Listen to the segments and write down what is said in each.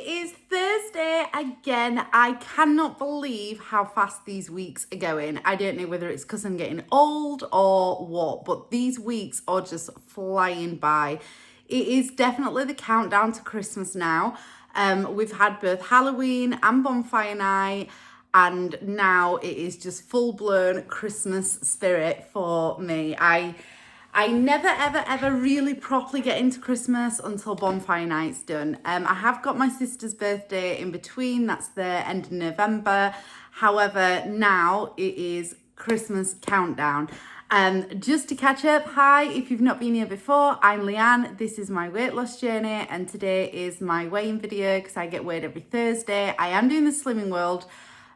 It is Thursday again. I cannot believe how fast these weeks are going. I don't know whether it's because I'm getting old or what, but these weeks are just flying by. It is definitely the countdown to Christmas now. We've had both Halloween and bonfire night, and now it is just full blown Christmas spirit for me. I never ever ever really properly get into Christmas until bonfire night's done. I have got my sister's birthday in between, that's the end of November. However, now it is Christmas countdown. Just to catch up, hi, if you've not been here before, I'm Leanne. This is my weight loss journey, and today is my weighing video because I get weighed every Thursday. I am doing the Slimming World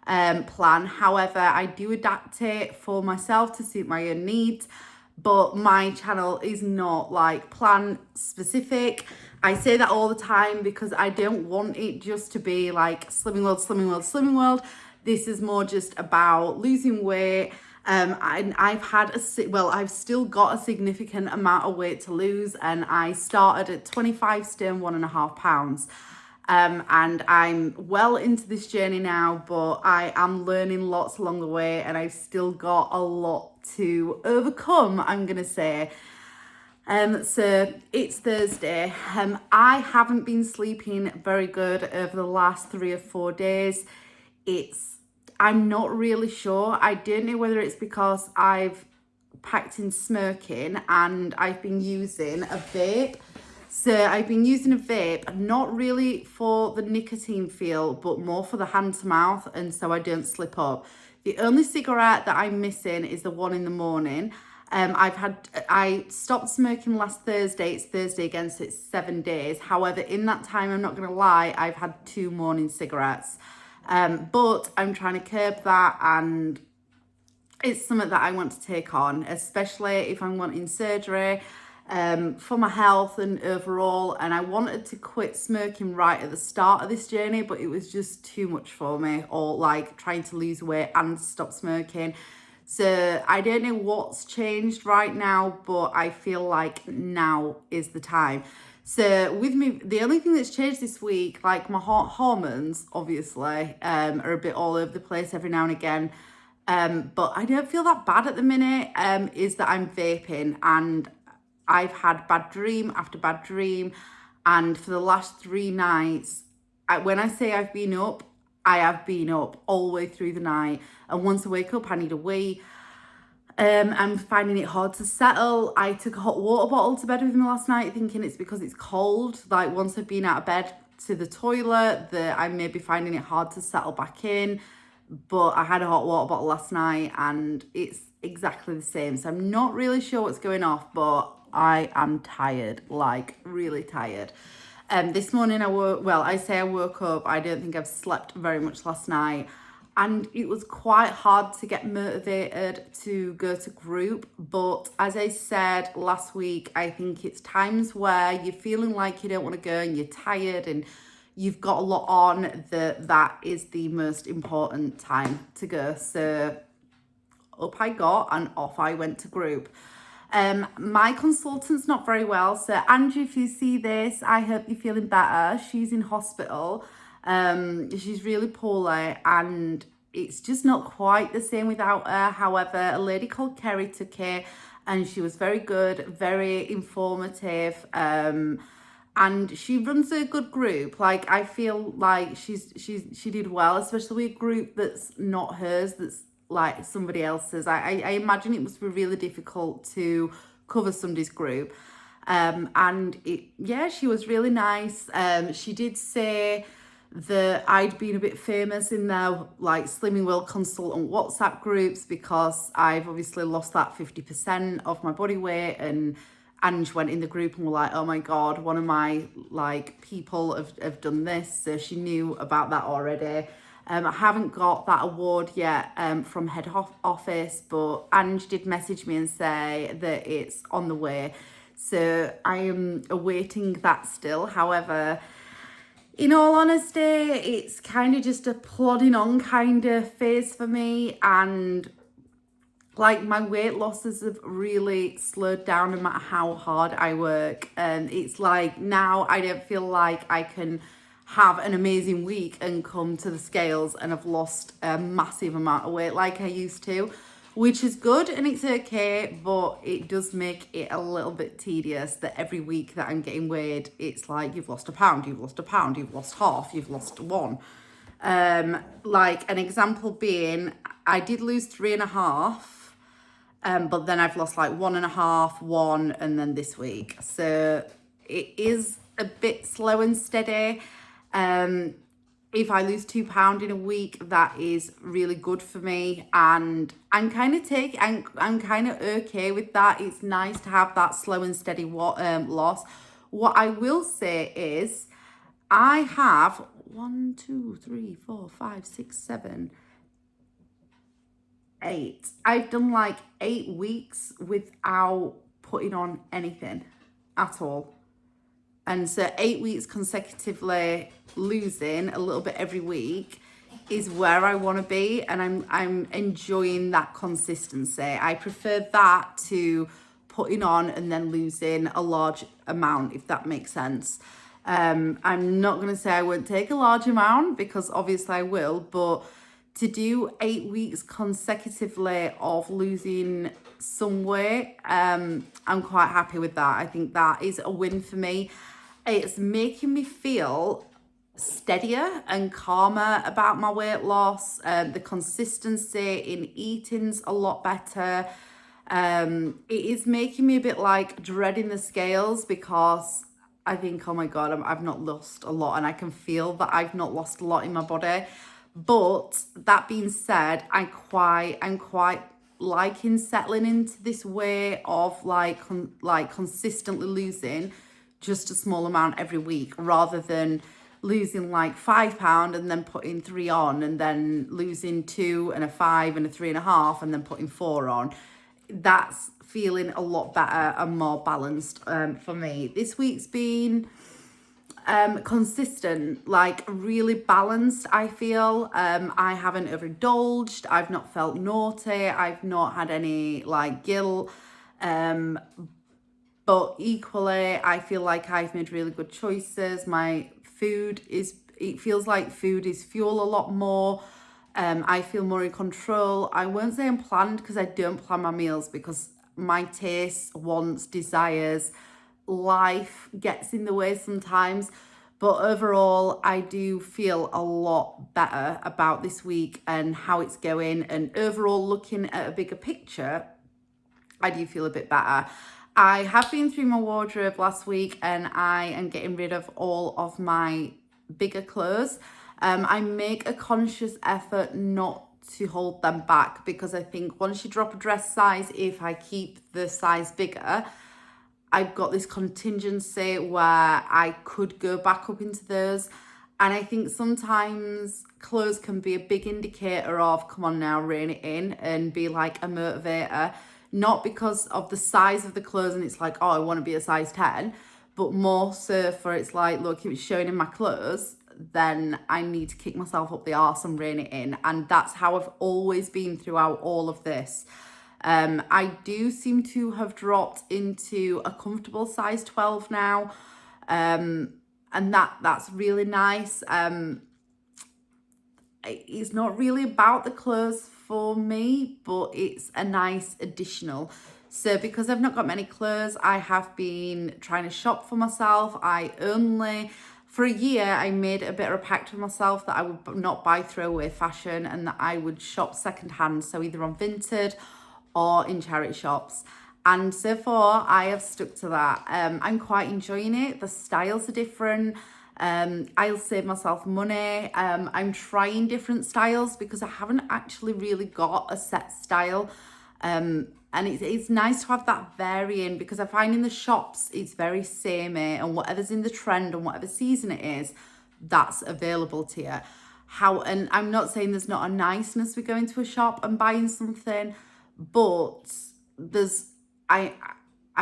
plan. However, I do adapt it for myself to suit my own needs. But my channel is not like plan specific. I say that all the time because I don't want it just to be like Slimming World, Slimming World, Slimming World. This is more just about losing weight. I've still got a significant amount of weight to lose, and I started at 25 stone, 1.5 pounds. And I'm well into this journey now, but I am learning lots along the way, and I've still got a lot to overcome, I'm gonna say. So it's Thursday. I haven't been sleeping very good over the last 3 or 4 days. I'm not really sure. I don't know whether it's because I've packed in smoking and I've been using a vape. So I've been using a vape, not really for the nicotine feel, but more for the hand to mouth, and so I don't slip up. The only cigarette that I'm missing is the one in the morning. I stopped smoking last Thursday. It's Thursday again, so it's 7 days. However, in that time, I'm not gonna lie, I've had 2 morning cigarettes. But I'm trying to curb that, and it's something that I want to take on, especially if I'm wanting surgery. For my health and overall, and I wanted to quit smoking right at the start of this journey, but it was just too much for me, or like trying to lose weight and stop smoking. So I don't know what's changed right now, but I feel like now is the time. So with me, the only thing that's changed this week, like my hormones obviously are a bit all over the place every now and again, but I don't feel that bad at the minute, is that I'm vaping, and I've had bad dream after bad dream, and for the last 3 nights, when I say I've been up, I have been up all the way through the night, and once I wake up, I need a wee. I'm finding it hard to settle. I took a hot water bottle to bed with me last night, thinking it's because it's cold. Like once I've been out of bed to the toilet, that I may be finding it hard to settle back in. But I had a hot water bottle last night, and it's exactly the same. So I'm not really sure what's going off, but I am tired, like really tired. This morning I woke up, I don't think I've slept very much last night, and it was quite hard to get motivated to go to group. But as I said last week, I think it's times where you're feeling like you don't want to go and you're tired and you've got a lot on, that is the most important time to go. So up I got and off I went to group. My consultant's not very well, so Andrew, if you see this, I hope you're feeling better. She's in hospital. She's really poorly, and it's just not quite the same without her. However, a lady called Kerry took her, and she was very good, very informative, and she runs a good group. Like I feel like she did well, especially with a group that's not hers, that's like somebody else's. I imagine it must be really difficult to cover somebody's group. And she was really nice. She did say that I'd been a bit famous in their like Slimming World consultant WhatsApp groups because I've obviously lost that 50% of my body weight, and Ange went in the group and were like, oh my God, one of my like people have done this. So she knew about that already. I haven't got that award yet from head office, but Ange did message me and say that it's on the way. So I am awaiting that still. However, in all honesty, it's kind of just a plodding on kind of phase for me, and like my weight losses have really slowed down no matter how hard I work. And it's like now I don't feel like I can have an amazing week and come to the scales and have lost a massive amount of weight like I used to, which is good and it's okay, but it does make it a little bit tedious that every week that I'm getting weighed, it's like you've lost a pound, you've lost a pound, you've lost half, you've lost one. Like an example being, I did lose 3.5, but then I've lost like 1.5, 1, and then this week. So it is a bit slow and steady. If I lose £2 in a week, that is really good for me, and I'm kind of okay with that. It's nice to have that slow and steady loss. What I will say is, I have 1, 2, 3, 4, 5, 6, 7, 8. I've done like 8 weeks without putting on anything at all. And so 8 weeks consecutively losing a little bit every week is where I want to be, and I'm enjoying that consistency. I prefer that to putting on and then losing a large amount, if that makes sense. I'm not going to say I won't take a large amount, because obviously I will, but to do 8 weeks consecutively of losing some weight, I'm quite happy with that. I think that is a win for me. It's making me feel steadier and calmer about my weight loss. The consistency in eating's a lot better. It is making me a bit like dreading the scales, because I think, oh my God, I've not lost a lot, and I can feel that I've not lost a lot in my body. But that being said, I'm quite liking settling into this way of like consistently losing just a small amount every week, rather than losing like £5 and then putting 3 on, and then losing 2 and a 5 and a 3.5 and then putting 4 on. That's feeling a lot better and more balanced for me. This week's been consistent, like really balanced, I feel. I haven't overindulged, I've not felt naughty, I've not had any like guilt, but equally I feel like I've made really good choices. My food it feels like food is fuel a lot more. I feel more in control. I won't say I'm planned, because I don't plan my meals, because my tastes, wants, desires, life gets in the way sometimes. But overall, I do feel a lot better about this week and how it's going. And overall, looking at a bigger picture, I do feel a bit better. I have been through my wardrobe last week, and I am getting rid of all of my bigger clothes. I make a conscious effort not to hold them back, because I think once you drop a dress size, if I keep the size bigger, I've got this contingency where I could go back up into those. And I think sometimes clothes can be a big indicator of, come on now, rein it in, and be like a motivator. Not because of the size of the clothes and it's like, oh, I want to be a size 10, but more so for it's like, look, if it's showing in my clothes, then I need to kick myself up the arse and rein it in. And that's how I've always been throughout all of this. I do seem to have dropped into a comfortable size 12 now. And that's really nice. It's not really about the clothes for me, but it's a nice additional. So because I've not got many clothes, I have been trying to shop for myself. For a year, I made a bit of a pact with myself that I would not buy throwaway fashion, and that I would shop secondhand, so either on Vinted or in charity shops. And so far, I have stuck to that. I'm quite enjoying it. The styles are different. I'll save myself money. I'm trying different styles, because I haven't actually really got a set style. And it's nice to have that varying, because I find in the shops it's very samey, and whatever's in the trend and whatever season it is, that's available to you. And I'm not saying there's not a niceness with going to a shop and buying something, but I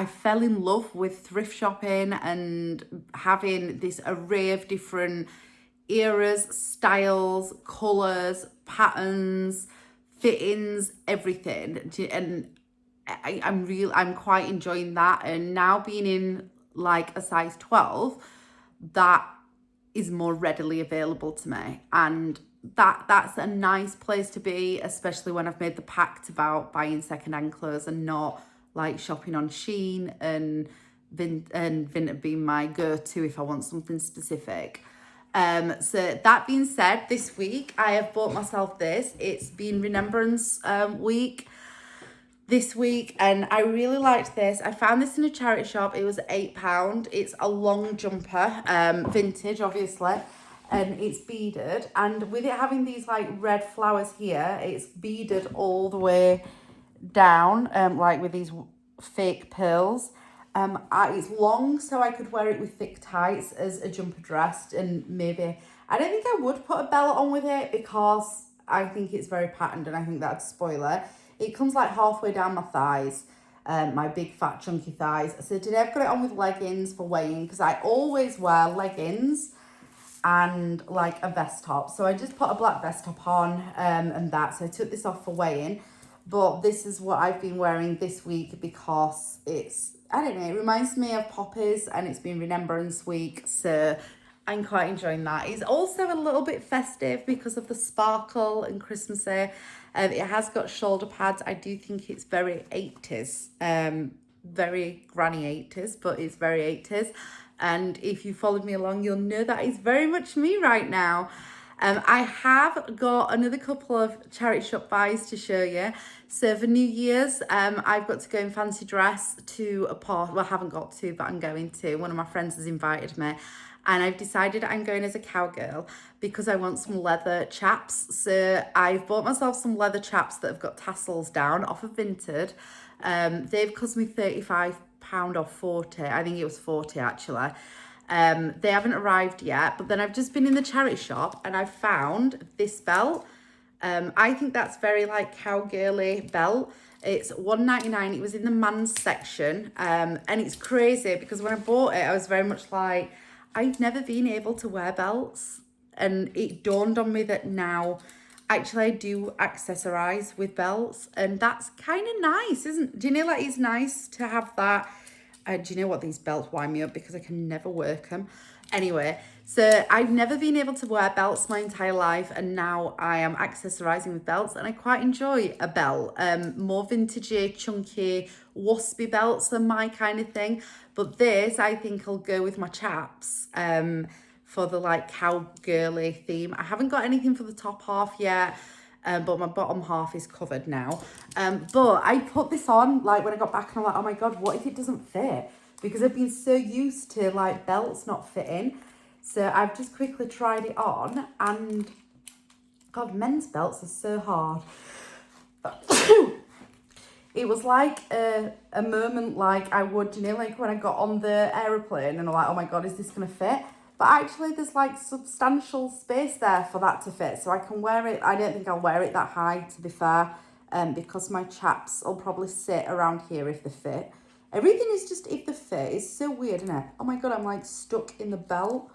fell in love with thrift shopping and having this array of different eras, styles, colours, patterns, fittings, everything. And I'm quite enjoying that. And now being in like a size 12, that is more readily available to me. And that's a nice place to be, especially when I've made the pact about buying second-hand clothes and not like shopping on Shein and Vinted being my go-to if I want something specific. So that being said, this week I have bought myself this. It's been Remembrance week this week, and I really liked this. I found this in a charity shop. It was £8. It's a long jumper, vintage obviously, and it's beaded, and with it having these like red flowers here, it's beaded all the way down, like with these fake pearls. It's long, so I could wear it with thick tights as a jumper dress, and maybe I don't think I would put a belt on with it because I think it's very patterned and I think that'd spoil it. It comes like halfway down my thighs, my big fat chunky thighs. So today I've got it on with leggings for weighing, because I always wear leggings and like a vest top. So I just put a black vest top on and that. So I took this off for weighing. But this is what I've been wearing this week because it's, I don't know, it reminds me of Poppies and it's been Remembrance Week. So I'm quite enjoying that. It's also a little bit festive because of the sparkle and Christmassy. It has got shoulder pads. I do think it's very 80s, very granny 80s, but it's very 80s. And if you followed me along, you'll know that is very much me right now. I have got another couple of charity shop buys to show you. So for New Year's, I've got to go in fancy dress to a party. Well, I haven't got to, but I'm going to. One of my friends has invited me. And I've decided I'm going as a cowgirl because I want some leather chaps. So I've bought myself some leather chaps that have got tassels down off of Vinted. They've cost me £35 or 40. I think it was 40 actually. They haven't arrived yet, but then I've just been in the charity shop and I've found this belt. I think that's very like cowgirly belt. It's £1.99. It was in the man's section, and it's crazy because when I bought it, I was very much like, I've never been able to wear belts, and it dawned on me that now actually I do accessorize with belts, and that's kind of nice, isn't? Do you know, like, it's nice to have that. Do you know what, these belts wind me up because I can never work them. Anyway, so I've never been able to wear belts my entire life, and now I am accessorizing with belts, and I quite enjoy a belt. More vintagey, chunky, waspy belts are my kind of thing. But this, I think, will go with my chaps for the like cowgirly theme. I haven't got anything for the top half yet. But my bottom half is covered now. But I put this on like when I got back and I'm like, oh my God, what if it doesn't fit? Because I've been so used to like belts not fitting. So I've just quickly tried it on, and God, men's belts are so hard. It was like a moment like I would, you know, like when I got on the aeroplane and I'm like, oh my God, is this going to fit? But actually there's like substantial space there for that to fit. So I can wear it. I don't think I'll wear it that high, to be fair, because my chaps will probably sit around here if they fit. Everything is just if they fit. It's so weird, isn't it? Oh my God, I'm like stuck in the belt.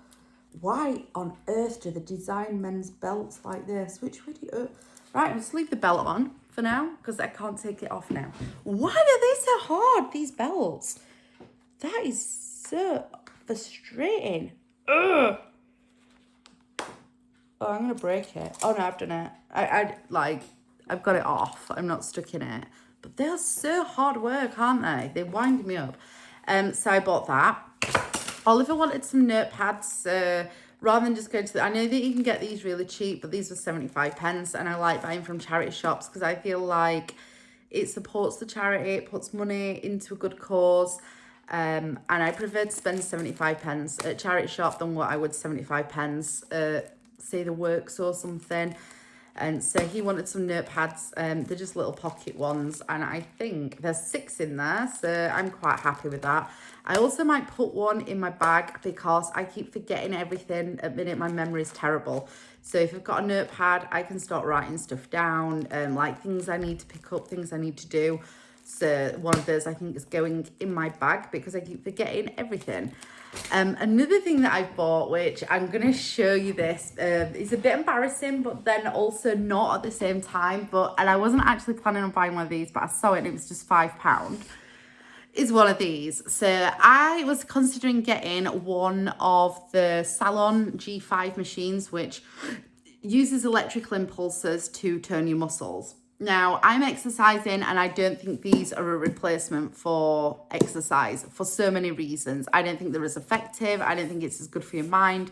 Why on earth do they design men's belts like this? Which way do you... Right, I'll just leave the belt on for now because I can't take it off now. Why are they so hard, these belts? That is so frustrating. Ugh. Oh, I'm going to break it. Oh, no, I've done it. I've got it off. I'm not stuck in it. But they are so hard work, aren't they? They wind me up. So I bought that. Oliver wanted some notepads. Rather than just going to I know that you can get these really cheap, but these were 75 pence. And I like buying from charity shops because I feel like it supports the charity. It puts money into a good cause. And I prefer to spend 75 pence at charity shop than what I would 75 pence at, say, the Works or something. And so he wanted some notepads. They're just little pocket ones, and I think there's 6 in there, so I'm quite happy with that. I also might put one in my bag because I keep forgetting everything. At the minute, my memory is terrible. So if I've got a notepad, I can start writing stuff down, like things I need to pick up, things I need to do. So one of those I think is going in my bag because I keep forgetting everything. Another thing that I've bought, which I'm going to show you this, is a bit embarrassing, but then also not at the same time. And I wasn't actually planning on buying one of these, but I saw it and it was just £5. is one of these. So I was considering getting one of the Salon G5 machines, which uses electrical impulses to turn your muscles. Now, I'm exercising and I don't think these are a replacement for exercise for so many reasons. I don't think they're as effective. I don't think it's as good for your mind.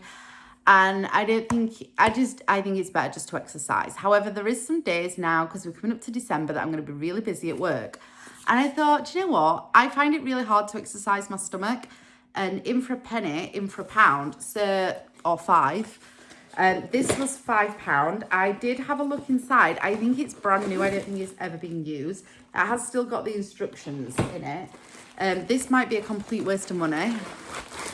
And I think it's better just to exercise. However, there is some days now, because we're coming up to December, that I'm going to be really busy at work. And I thought, do you know what? I find it really hard to exercise my stomach. And in for a penny, in for a pound, so, or five. This was £5. I did have a look inside. I think it's brand new. I don't think it's ever been used. It has still got the instructions in it. This might be a complete waste of money.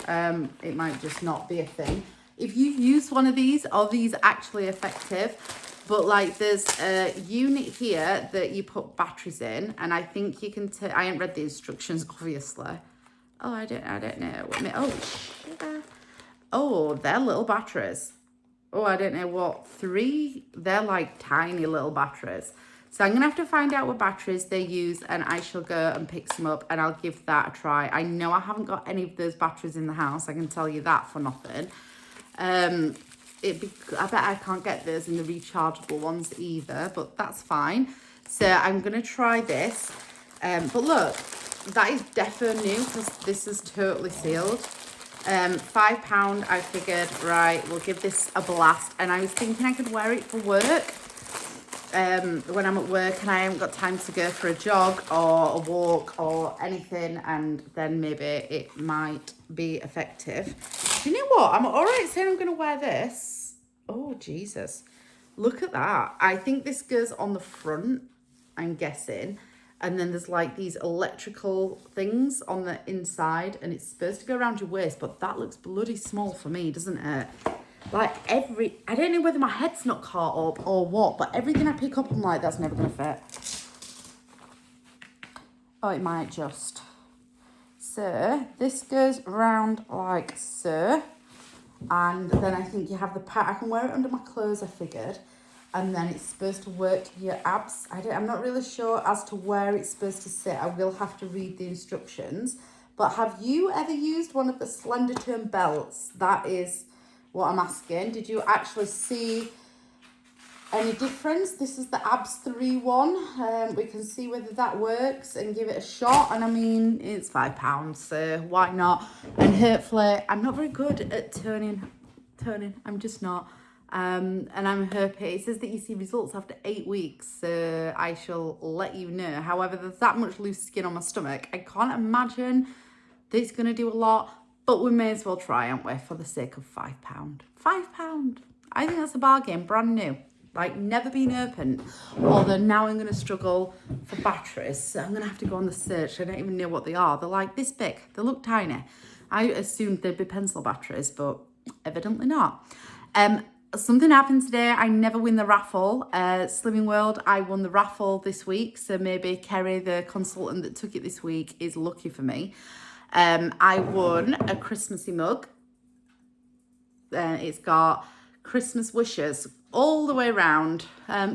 It might just not be a thing. If you use one of these, are these actually effective? But like there's a unit here that you put batteries in, and I think you can I haven't read the instructions, obviously. Oh, I don't know. Oh, they're little batteries. Oh, I don't know what, 3? They're like tiny little batteries. So I'm going to have to find out what batteries they use, and I shall go and pick some up and I'll give that a try. I know I haven't got any of those batteries in the house. I can tell you that for nothing. I bet I can't get those in the rechargeable ones either, but that's fine. So I'm going to try this. But look, that is defo new because this is totally sealed. £5, I figured, right, we'll give this a blast. And I was thinking I could wear it for work when I'm at work and I haven't got time to go for a jog or a walk or anything, and then maybe it might be effective. Do you know what? I'm all right saying I'm going to wear this. Oh, Jesus. Look at that. I think this goes on the front, I'm guessing. And then there's like these electrical things on the inside, and it's supposed to go around your waist, but that looks bloody small for me, doesn't it? Like I don't know whether my head's not caught up or what, but everything I pick up, I'm like, that's never going to fit. Oh, it might just. So this goes around like so. And then I think you have the I can wear it under my clothes, I figured. And then it's supposed to work your abs. I'm not really sure as to where it's supposed to sit. I will have to read the instructions. But have you ever used one of the Slendertone belts? That is what I'm asking. Did you actually see any difference? This is the Abs 3 one. We can see whether that works and give it a shot. And I mean, it's £5, so why not? And hopefully, I'm not very good at turning. I'm just not. And I'm hoping, it says that you see results after 8 weeks, so I shall let you know. However, there's that much loose skin on my stomach. I can't imagine that it's going to do a lot, but we may as well try, aren't we, for the sake of £5. £5. I think that's a bargain, brand new. Like, never been opened. Although now I'm going to struggle for batteries, so I'm going to have to go on the search. I don't even know what they are. They're like this big. They look tiny. I assumed they'd be pencil batteries, but evidently not. Something happened today. I never win the raffle. Slimming World, I won the raffle this week. So maybe Kerry, the consultant that took it this week, is lucky for me. I won a Christmassy mug. It's got Christmas wishes all the way around,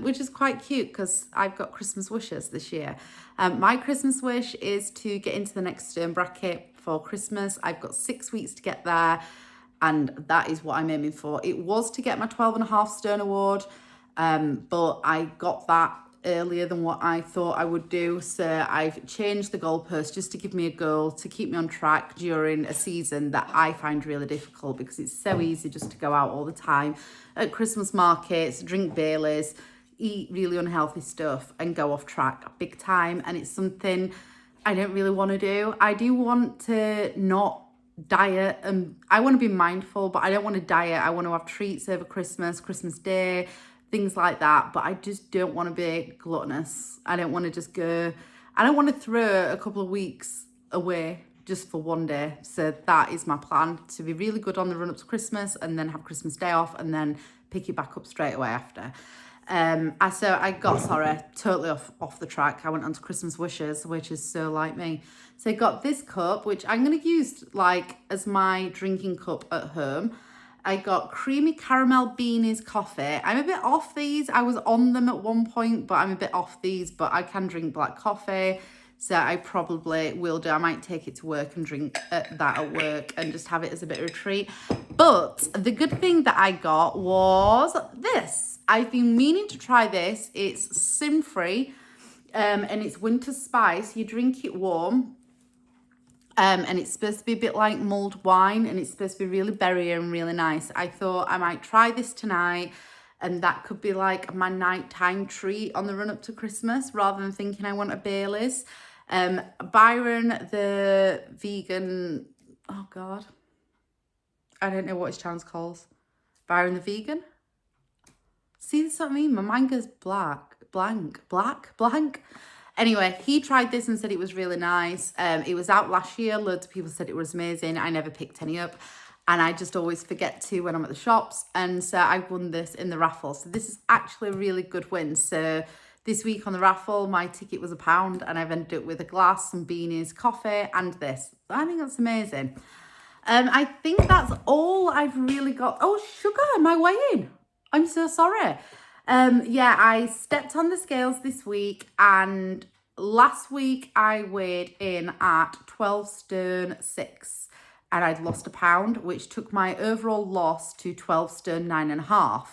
which is quite cute because I've got Christmas wishes this year. My Christmas wish is to get into the next stone bracket for Christmas. I've got 6 weeks to get there. And that is what I'm aiming for. It was to get my 12.5 stone award, but I got that earlier than what I thought I would do. So I've changed the goalpost just to give me a goal to keep me on track during a season that I find really difficult because it's so easy just to go out all the time at Christmas markets, drink Baileys, eat really unhealthy stuff and go off track big time. And it's something I don't really want to do. I do want to not diet, and I want to be mindful, but I don't want to diet. I want to have treats over Christmas Day, things like that, but I just don't want to be gluttonous. I don't want to just go, I don't want to throw a couple of weeks away just for one day. So that is my plan, to be really good on the run up to Christmas and then have Christmas Day off and then pick it back up straight away after. So I got, totally off the track. I went on to Christmas wishes, which is so like me. So I got this cup, which I'm going to use like as my drinking cup at home. I got creamy caramel beanies coffee. I'm a bit off these. I was on them at one point, but I'm a bit off these, but I can drink black coffee. So I probably will do. I might take it to work and drink that at work and just have it as a bit of a treat. But the good thing that I got was this. I've been meaning to try this. It's sin-free and it's winter spice. You drink it warm. And it's supposed to be a bit like mulled wine, and it's supposed to be really berry and really nice. I thought I might try this tonight, and that could be like my nighttime treat on the run up to Christmas, rather than thinking I want a Baileys. Byron, the vegan, oh God, I don't know what his channel's called. Byron the vegan? See, that's what I mean. My mind goes blank. Anyway, he tried this and said it was really nice. It was out last year. Loads of people said it was amazing. I never picked any up. And I just always forget to when I'm at the shops. And so I won this in the raffle. So this is actually a really good win. So this week on the raffle, my ticket was £1 and I've ended up with a glass, some beanies, coffee and this. So I think that's amazing. I think that's all I've really got. Oh, sugar, am I weighing? I'm so sorry. Yeah, I stepped on the scales this week, and last week I weighed in at 12 stone 6 and I'd lost £1, which took my overall loss to 12 stone 9.5.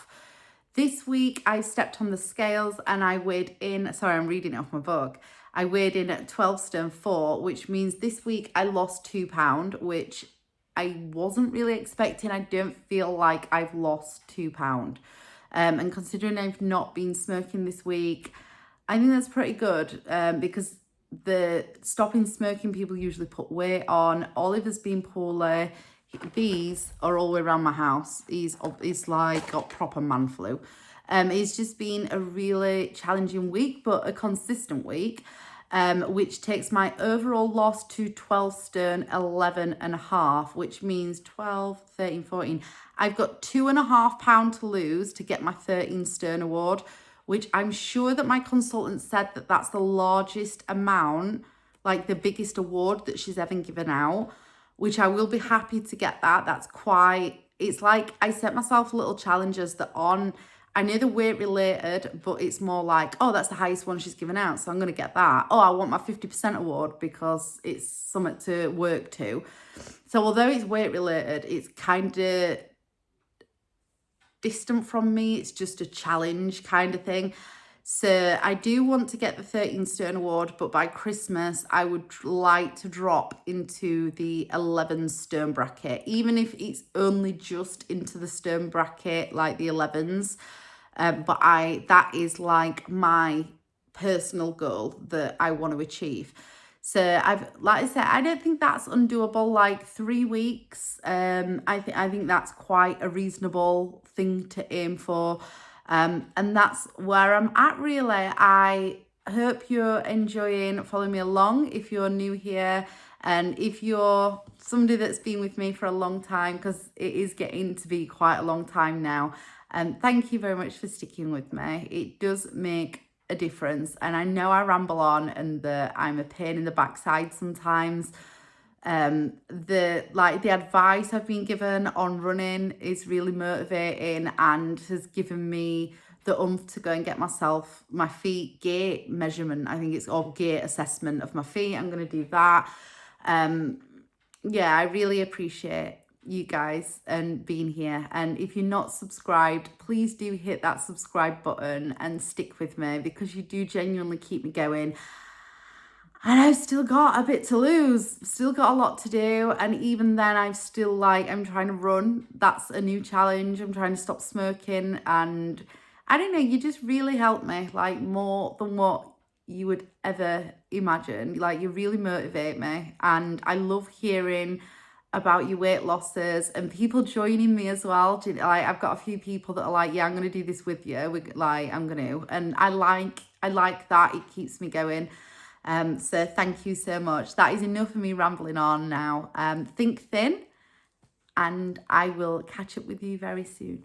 This week I stepped on the scales and I weighed in, sorry, I'm reading it off my book. I weighed in at 12 stone 4, which means this week I lost £2, which I wasn't really expecting. I don't feel like I've lost £2. And considering I've not been smoking this week, I think that's pretty good because the stopping smoking people usually put weight on. Oliver's been poorly. These are all the way around my house. He's like got proper man flu. It's just been a really challenging week, but a consistent week. Which takes my overall loss to 12 stone 11.5, which means 12, 13, 14. I've got £2.5 to lose to get my 13 stone award, which I'm sure that my consultant said that that's the largest amount, like the biggest award that she's ever given out, which I will be happy to get that. That's quite, it's like I set myself little challenges that I know they're weight related, but it's more like, oh, that's the highest one she's given out, so I'm going to get that. Oh, I want my 50% award because it's something to work to. So although it's weight related, it's kind of distant from me. It's just a challenge kind of thing. So I do want to get the 13 stone award, but by Christmas, I would like to drop into the 11 stone bracket, even if it's only just into the stone bracket, like the 11s. But that is like my personal goal that I want to achieve. So like I said, I don't think that's undoable. Like 3 weeks. I think that's quite a reasonable thing to aim for. And that's where I'm at really. I hope you're enjoying following me along if you're new here. And if you're somebody that's been with me for a long time, because it is getting to be quite a long time now. Thank you very much for sticking with me. It does make a difference. And I know I ramble on and that I'm a pain in the backside sometimes. The advice I've been given on running is really motivating and has given me the oomph to go and get myself my feet gait measurement. I think it's all gait assessment of my feet. I'm going to do that. Yeah, I really appreciate you guys and being here. And if you're not subscribed, please do hit that subscribe button and stick with me, because you do genuinely keep me going. And I've still got a bit to lose, still got a lot to do. And even then I'm still I'm trying to run. That's a new challenge. I'm trying to stop smoking. And I don't know, you just really help me, like more than what you would ever imagine. Like, you really motivate me. And I love hearing about your weight losses and people joining me as well. I've got a few people that are like, yeah, I'm going to do this with you. I'm going to. And I like that. It keeps me going. So thank you so much. That is enough of me rambling on now. Think thin, and I will catch up with you very soon.